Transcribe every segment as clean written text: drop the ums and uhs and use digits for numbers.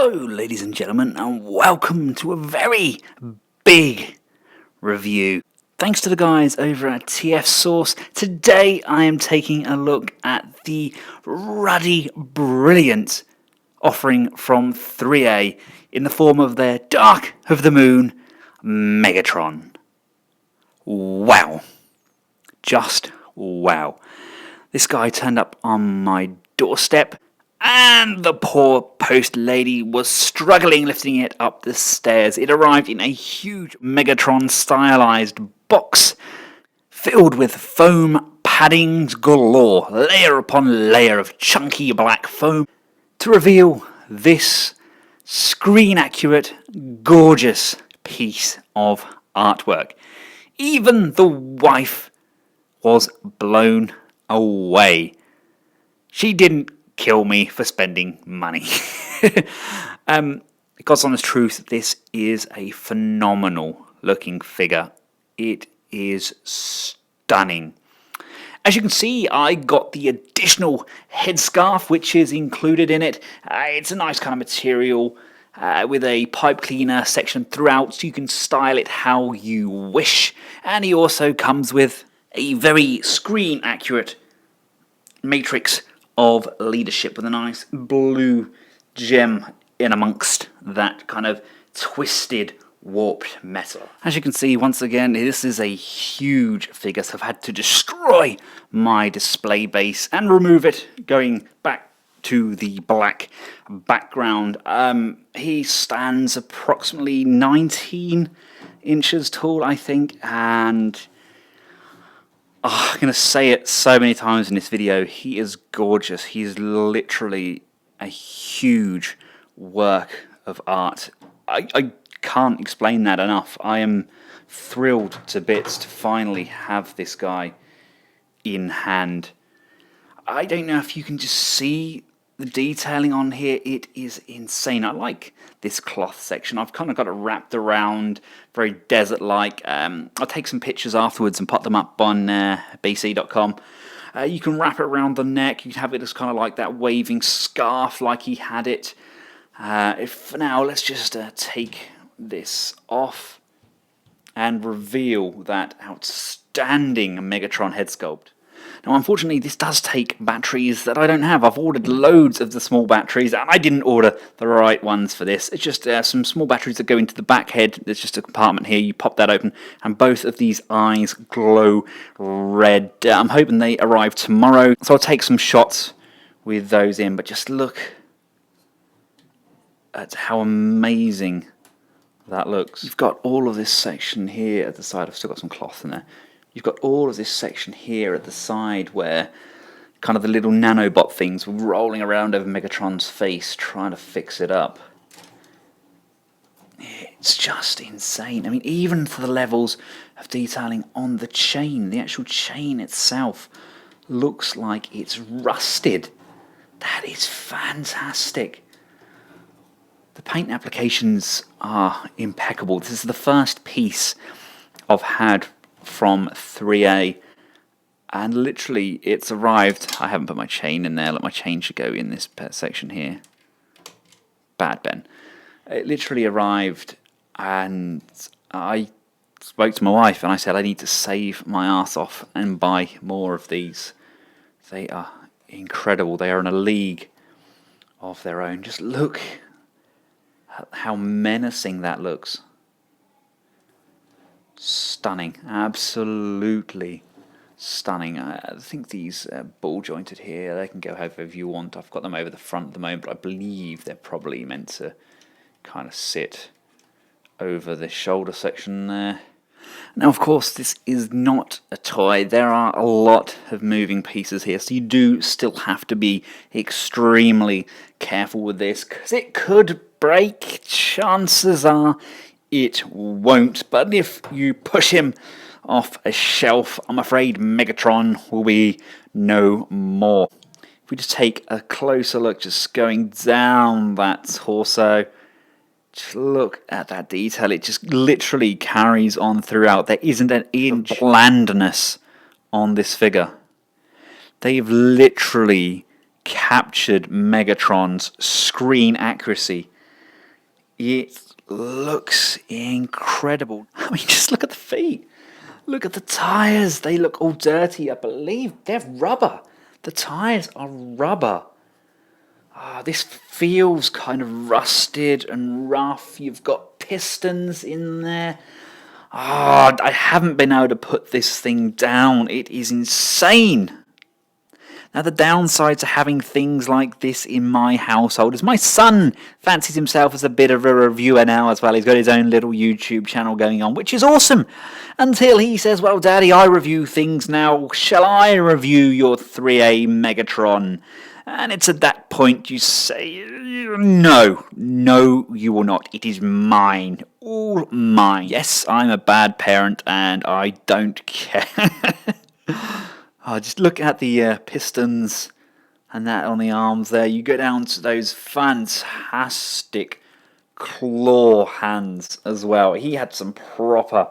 Hello ladies and gentlemen, and welcome to a very big review. Thanks to the guys over at TF Source. Today I am taking a look at the ruddy, brilliant offering from ThreeA in the form of their Dark of the Moon Megatron. Wow. Just wow. This guy turned up on my doorstep, and the poor post lady was struggling lifting it up the stairs. It arrived in a huge Megatron stylized box filled with foam paddings galore, layer upon layer of chunky black foam, to reveal this screen accurate, gorgeous piece of artwork. Even the wife was blown away. She didn't kill me for spending money. God's honest truth, this is a phenomenal looking figure. It is stunning. As you can see, I got the additional headscarf which is included in it. It's a nice kind of material with a pipe cleaner section throughout, so you can style it how you wish. And he also comes with a very screen accurate matrix of leadership with a nice blue gem in amongst that kind of twisted, warped metal. As you can see, once again, this is a huge figure, so I've had to destroy my display base and remove it, going back to the black background. He stands approximately 19 inches tall, I think, and I'm going to say it so many times in this video, he is gorgeous. He's literally a huge work of art. I can't explain that enough. I am thrilled to bits to finally have this guy in hand. I don't know if you can just see the detailing on here. It is insane. I like this cloth section. I've kind of got it wrapped around, very desert-like. I'll take some pictures afterwards and put them up on bc.com. You can wrap it around the neck. You can have it as kind of like that waving scarf like he had it. For now, let's just take this off and reveal that outstanding Megatron head sculpt. Now, unfortunately, this does take batteries that I don't have. I've ordered loads of the small batteries, and I didn't order the right ones for this. It's just some small batteries that go into the back head. There's just a compartment here. You pop that open, and both of these eyes glow red. I'm hoping they arrive tomorrow, so I'll take some shots with those in. But just look at how amazing that looks. You've got all of this section here at the side. I've still got some cloth in there. You've got all of this section here at the side where kind of the little nanobot things were rolling around over Megatron's face trying to fix it up. It's just insane. I mean, even to the levels of detailing on the chain, the actual chain itself looks like it's rusted. That is fantastic. The paint applications are impeccable. This is the first piece I've had from ThreeA, and literally it's arrived. I haven't put my chain in there. Look, my chain should go in this section here. Bad Ben. It literally arrived, and I spoke to my wife and I said I need to save my ass off and buy more of these. They are incredible. They are in a league of their own. Just look at how menacing that looks. Stunning, absolutely stunning. I think these ball jointed here, they can go however you want. I've got them over the front at the moment, but I believe they're probably meant to kind of sit over the shoulder section there. Now, of course, this is not a toy. There are a lot of moving pieces here, so you do still have to be extremely careful with this, because it could break. Chances are it won't, but if you push him off a shelf, I'm afraid Megatron will be no more. If we just take a closer look, just going down that torso, just look at that detail. It just literally carries on throughout. There isn't an inch of blandness on this figure. They've literally captured Megatron's screen accuracy It looks incredible. I mean, just look at the feet. Look at the tyres. They look all dirty. I believe they're rubber. The tyres are rubber. This feels kind of rusted and rough. You've got pistons in there. I haven't been able to put this thing down. It is insane. Now, the downside to having things like this in my household is my son fancies himself as a bit of a reviewer now as well. He's got his own little YouTube channel going on, which is awesome. Until he says, well, Daddy, I review things now. Shall I review your 3A Megatron? And it's at that point you say, no, you will not. It is mine, all mine. Yes, I'm a bad parent and I don't care. Just look at the pistons and that on the arms there. You go down to those fantastic claw hands as well. He had some proper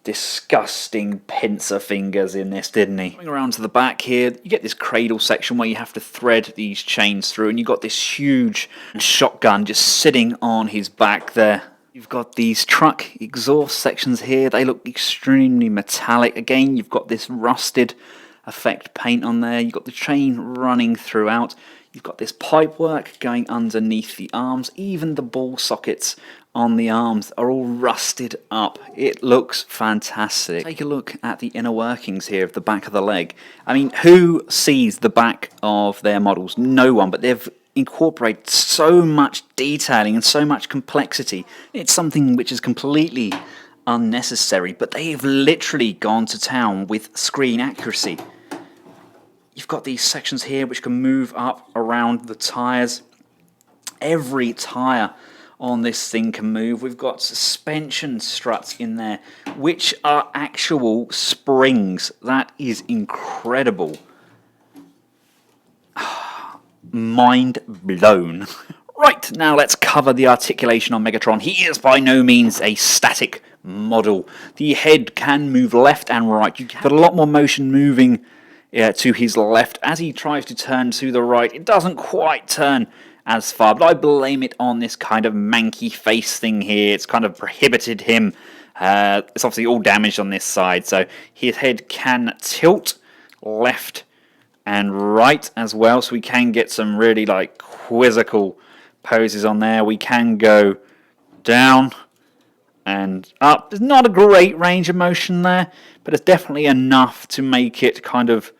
disgusting pincer fingers in this, didn't he? Going around to the back here, you get this cradle section where you have to thread these chains through, and you've got this huge shotgun just sitting on his back there. You've got these truck exhaust sections here. They look extremely metallic. Again, you've got this rusted effect paint on there. You've got the chain running throughout. You've got this pipe work going underneath the arms. Even the ball sockets on the arms are all rusted up. It looks fantastic. Take a look at the inner workings here of the back of the leg. I mean, who sees the back of their models? No one, but they've incorporated so much detailing and so much complexity. It's something which is completely unnecessary, but they've literally gone to town with screen accuracy. You've got these sections here which can move up around the tyres. Every tyre on this thing can move. We've got suspension struts in there which are actual springs. That is incredible. Mind blown. Right, now let's cover the articulation on Megatron. He is by no means a static model. The head can move left and right. You have a lot more motion moving to his left. As he tries to turn to the right, it doesn't quite turn as far, but I blame it on this kind of manky face thing here. It's kind of prohibited him. It's obviously all damaged on this side, so his head can tilt left and right as well, so we can get some really like quizzical poses on there. We can go down and up. There's not a great range of motion there, but it's definitely enough to make it kind of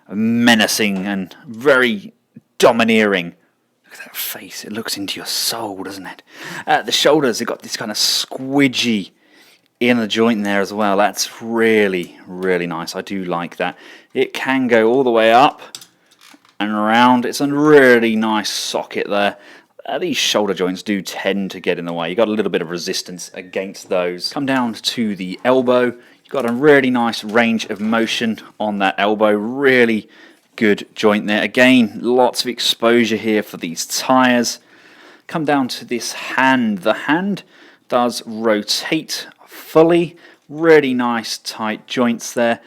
menacing and very domineering. Look at that face. It looks into your soul, doesn't it? The shoulders have got this kind of squidgy inner joint there as well. That's really, really nice. I do like that. It can go all the way up and around. It's a really nice socket there. These shoulder joints do tend to get in the way. You've got a little bit of resistance against those. Come down to the elbow. You've got a really nice range of motion on that elbow. Really good joint there. Again, lots of exposure here for these tyres. Come down to this hand. The hand does rotate fully. Really nice tight joints there.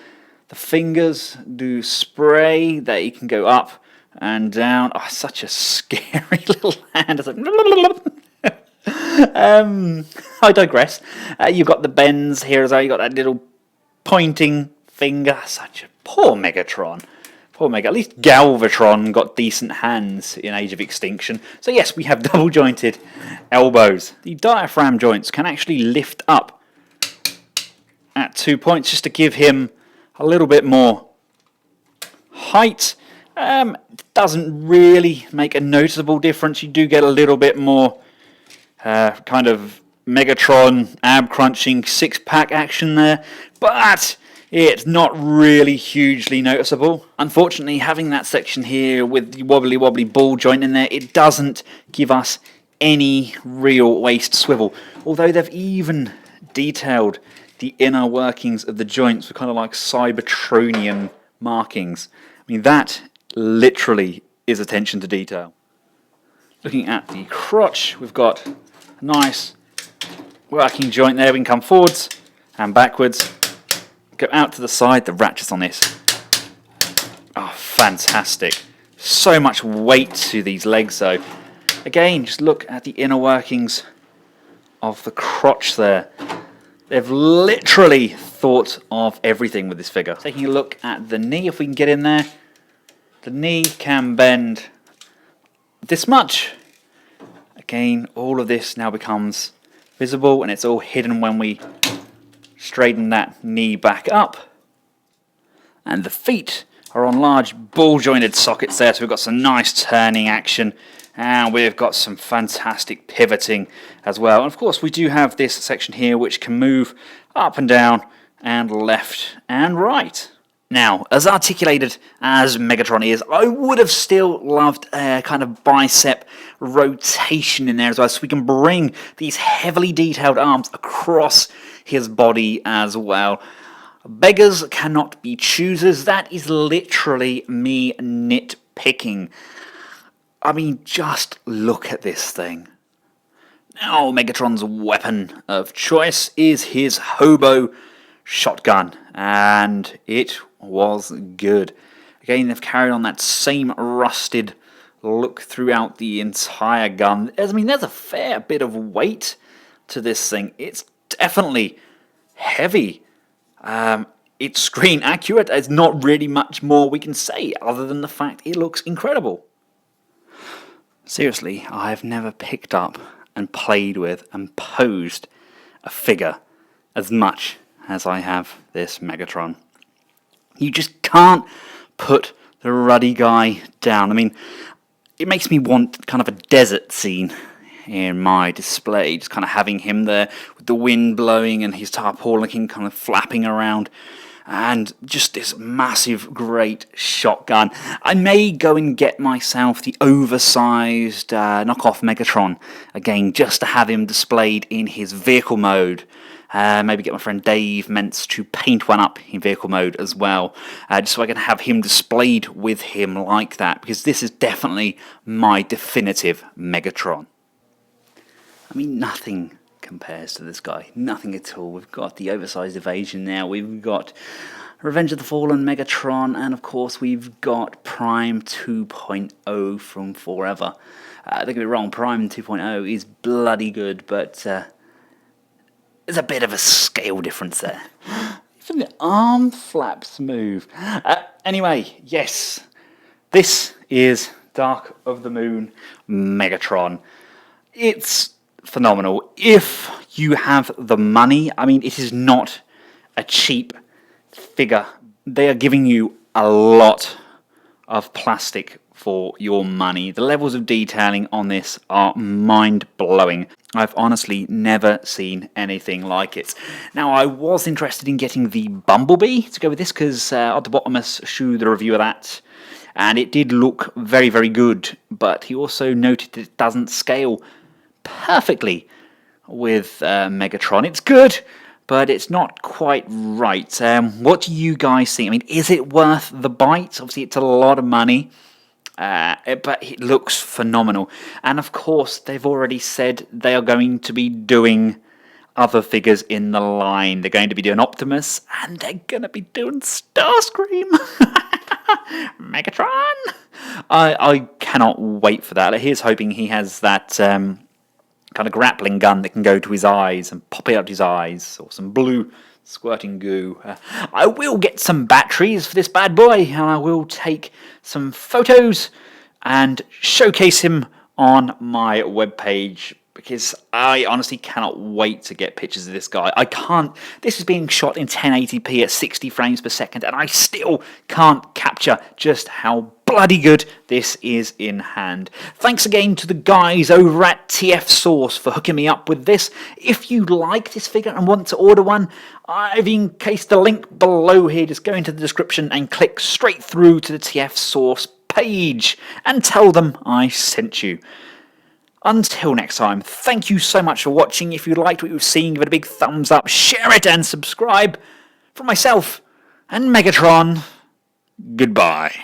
The fingers do spray. They can go up and down. Oh, such a scary little hand. It's like I digress. You've got the bends here as well. You've got that little pointing finger. Such a poor Megatron. Poor Mega. At least Galvatron got decent hands in Age of Extinction. So yes, we have double jointed elbows. The diaphragm joints can actually lift up at 2 points just to give him a little bit more height. Doesn't really make a noticeable difference. You do get a little bit more kind of Megatron ab crunching six-pack action there, but it's not really hugely noticeable. Unfortunately, having that section here with the wobbly ball joint in there, it doesn't give us any real waist swivel. Although they've even detailed the inner workings of the joints with kind of like Cybertronian markings. I mean, that literally is attention to detail. Looking at the crotch, we've got a nice working joint there. We can come forwards and backwards, go out to the side. The ratchets on this are fantastic. So much weight to these legs though. Again, just look at the inner workings of the crotch there. They've literally thought of everything with this figure. Taking a look at the knee, if we can get in there. The knee can bend this much. Again, all of this now becomes visible, and it's all hidden when we straighten that knee back up. And the feet are on large ball-jointed sockets there, so we've got some nice turning action, and we've got some fantastic pivoting as well. And of course, we do have this section here which can move up and down and left and right. Now, as articulated as Megatron is, I would have still loved a kind of bicep rotation in there as well, so we can bring these heavily detailed arms across his body as well. Beggars cannot be choosers. That is literally me nitpicking. I mean, just look at this thing. Now, Megatron's weapon of choice is his hobo shotgun, and it was good. Again, they've carried on that same rusted look throughout the entire gun. I mean, there's a fair bit of weight to this thing. It's definitely heavy. It's screen accurate. There's not really much more we can say other than the fact it looks incredible. Seriously, I've never picked up and played with and posed a figure as much as I have this Megatron. You just can't put the ruddy guy down. I mean, it makes me want kind of a desert scene in my display, just kind of having him there with the wind blowing and his tarpaulin kind of flapping around, and just this massive, great shotgun. I may go and get myself the oversized knockoff Megatron again, just to have him displayed in his vehicle mode. Maybe get my friend Dave Mentz to paint one up in vehicle mode as well, just so I can have him displayed with him like that, because this is definitely my definitive Megatron. I mean, nothing compares to this guy. Nothing at all. We've got the oversized evasion now. We've got Revenge of the Fallen Megatron. And, of course, we've got Prime 2.0 from Forever. Don't get me wrong, Prime 2.0 is bloody good, but there's a bit of a scale difference there. Even the arm flaps move. Anyway, yes, this is Dark of the Moon Megatron. It's phenomenal. If you have the money, I mean, it is not a cheap figure. They are giving you a lot of plastic for your money. The levels of detailing on this are mind-blowing. I've honestly never seen anything like it. Now, I was interested in getting the Bumblebee to go with this, because Ottobotamus showed the review of that, and it did look very, very good, but he also noted that it doesn't scale perfectly with Megatron. It's good, but it's not quite right. What do you guys think? I mean, is it worth the bite? Obviously, it's a lot of money, but it looks phenomenal. And of course, they've already said they are going to be doing other figures in the line. They're going to be doing Optimus, and they're going to be doing Starscream. Megatron! I cannot wait for that. Here's hoping he has that kind of grappling gun that can go to his eyes and pop out his eyes, or some blue squirting goo. I will get some batteries for this bad boy, and I will take some photos and showcase him on my webpage, because I honestly cannot wait to get pictures of this guy. This is being shot in 1080p at 60 frames per second, and I still can't capture just how bloody good this is in hand. Thanks again to the guys over at TF Source for hooking me up with this. If you like this figure and want to order one, I've encased the link below here. Just go into the description and click straight through to the TF Source page and tell them I sent you. Until next time, thank you so much for watching. If you liked what you've seen, give it a big thumbs up, share it and subscribe. From myself and Megatron, goodbye.